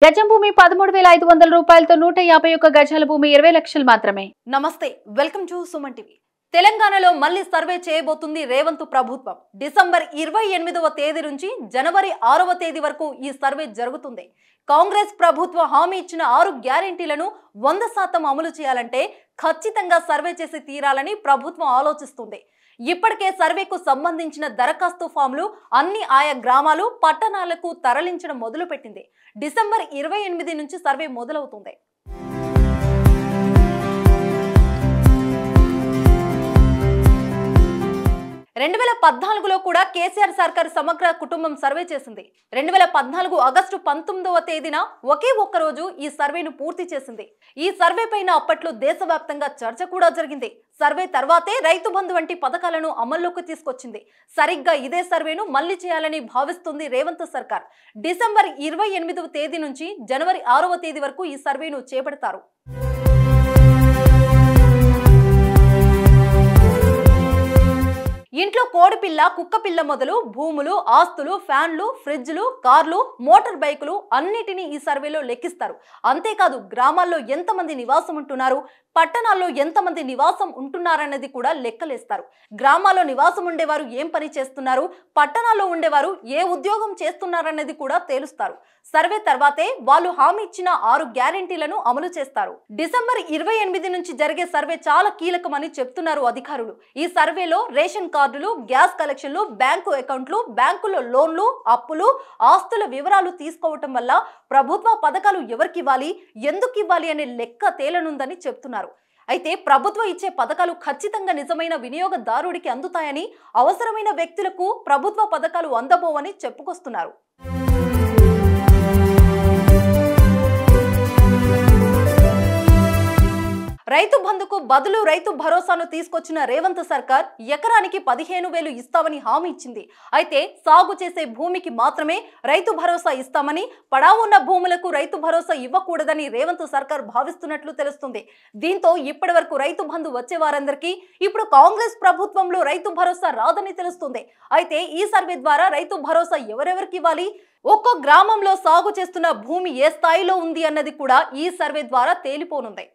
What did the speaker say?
గజం భూమి 13,500 రూపాయలతో 151 గజాల భూమి 20 లక్షలు మాత్రమే. నమస్తే, వెల్కమ్ టు సుమన్ టీవీ. తెలంగాణలో మళ్ళీ సర్వే చేయబోతుంది రేవంత్ ప్రభుత్వం. డిసెంబర్ 28వ తేదీ నుంచి జనవరి 6వ తేదీ వరకు ఈ సర్వే జరుగుతుంది. కాంగ్రెస్ ప్రభుత్వం హామీ ఇచ్చిన 6 గ్యారెంటీలను 100% అమలు చేయాలంటే ఖచ్చితంగా సర్వే చేసి తీరాలని ప్రభుత్వం ఆలోచిస్తుంది. ఇప్పటికే సర్వేకు సంబంధించిన దరఖాస్తు ఫామ్లు అన్ని ఆయా గ్రామాలు, పట్టణాలకు తరలించడం మొదలుపెట్టింది. డిసెంబర్ 28 నుంచి సర్వే మొదలవుతుంది. 2014లో కూడా కేసీఆర్ సర్కార్ సమగ్ర కుటుంబం సర్వే చేసింది. 2014 ఆగస్టు 19వ తేదీన ఒకే ఒక్క రోజు ఈ సర్వేను పూర్తి చేసింది. ఈ సర్వే పైన అప్పట్లో దేశవ్యాప్తంగా చర్చ కూడా జరిగింది. సర్వే తర్వాతే రైతు బంధు వంటి పథకాలను అమల్లోకి తీసుకొచ్చింది. సరిగ్గా ఇదే సర్వేను మళ్లీ చేయాలని భావిస్తుంది రేవంత్ సర్కార్. డిసెంబర్ 28వ తేదీ నుంచి జనవరి 6వ తేదీ వరకు ఈ సర్వేను చేపడతారు. ఇంట్లో కోడిపిల్ల, కుక్కపిల్ల మొదలు భూములు, ఆస్తులు, ఫ్యాన్లు, ఫ్రిడ్జ్లు, కార్లు, మోటార్ బైకులు అన్నిటినీ ఈ సర్వేలో లెక్కిస్తారు. అంతేకాదు గ్రామాల్లో ఎంతమంది నివాసం ఉంటున్నారు, పట్టణాల్లో ఎంతమంది నివాసం ఉంటున్నారన్నది కూడా లెక్కలేస్తారు. గ్రామాల్లో నివాసం ఉండేవారు ఏం పని చేస్తున్నారు, పట్టణాల్లో ఉండేవారు ఏ ఉద్యోగం చేస్తున్నారన్నది కూడా తేలుస్తారు. సర్వే తర్వాతే వాళ్ళు హామీ ఇచ్చిన 6 గ్యారెంటీలను అమలు చేస్తారు. డిసెంబర్ 28 నుంచి జరిగే సర్వే చాలా కీలకమని చెప్తున్నారు అధికారులు. ఈ సర్వేలో రేషన్ కార్డులు, గ్యాస్ కలెక్షన్లు, బ్యాంకు అకౌంట్లు, బ్యాంకులో లోన్లు, అప్పులు, ఆస్తుల వివరాలు తీసుకోవటం వల్ల ప్రభుత్వ పథకాలు ఎవరికి ఇవ్వాలి, ఎందుకు ఇవ్వాలి అనే లెక్క తేలనుందని చెప్తున్నారు. అయితే ప్రభుత్వం ఇచ్చే పథకాలు ఖచ్చితంగా నిజమైన వినియోగదారుడికి అందుతాయని, అవసరమైన వ్యక్తులకు ప్రభుత్వ పథకాలు అందబోవని చెప్పుకొస్తున్నారు. రైతు బంధుకు బదులు రైతు భరోసాను తీసుకొచ్చిన రేవంత్ సర్కార్ ఎకరానికి 15,000 ఇస్తామని హామీ ఇచ్చింది. అయితే సాగు చేసే భూమికి మాత్రమే రైతు భరోసా ఇస్తామని, పడావు ఉన్న భూములకు రైతు భరోసా ఇవ్వకూడదని రేవంత్ సర్కార్ భావిస్తున్నట్లు తెలుస్తుంది. దీంతో ఇప్పటి వరకు రైతు బంధు వచ్చే వారందరికీ ఇప్పుడు కాంగ్రెస్ ప్రభుత్వంలో రైతు భరోసా రాదని తెలుస్తుంది. అయితే ఈ సర్వే ద్వారా రైతు భరోసా ఎవరెవరికి ఇవ్వాలి, ఒక్కో గ్రామంలో సాగు చేస్తున్న భూమి ఏ స్థాయిలో ఉంది అన్నది కూడా ఈ సర్వే ద్వారా తేలిపోనుంది.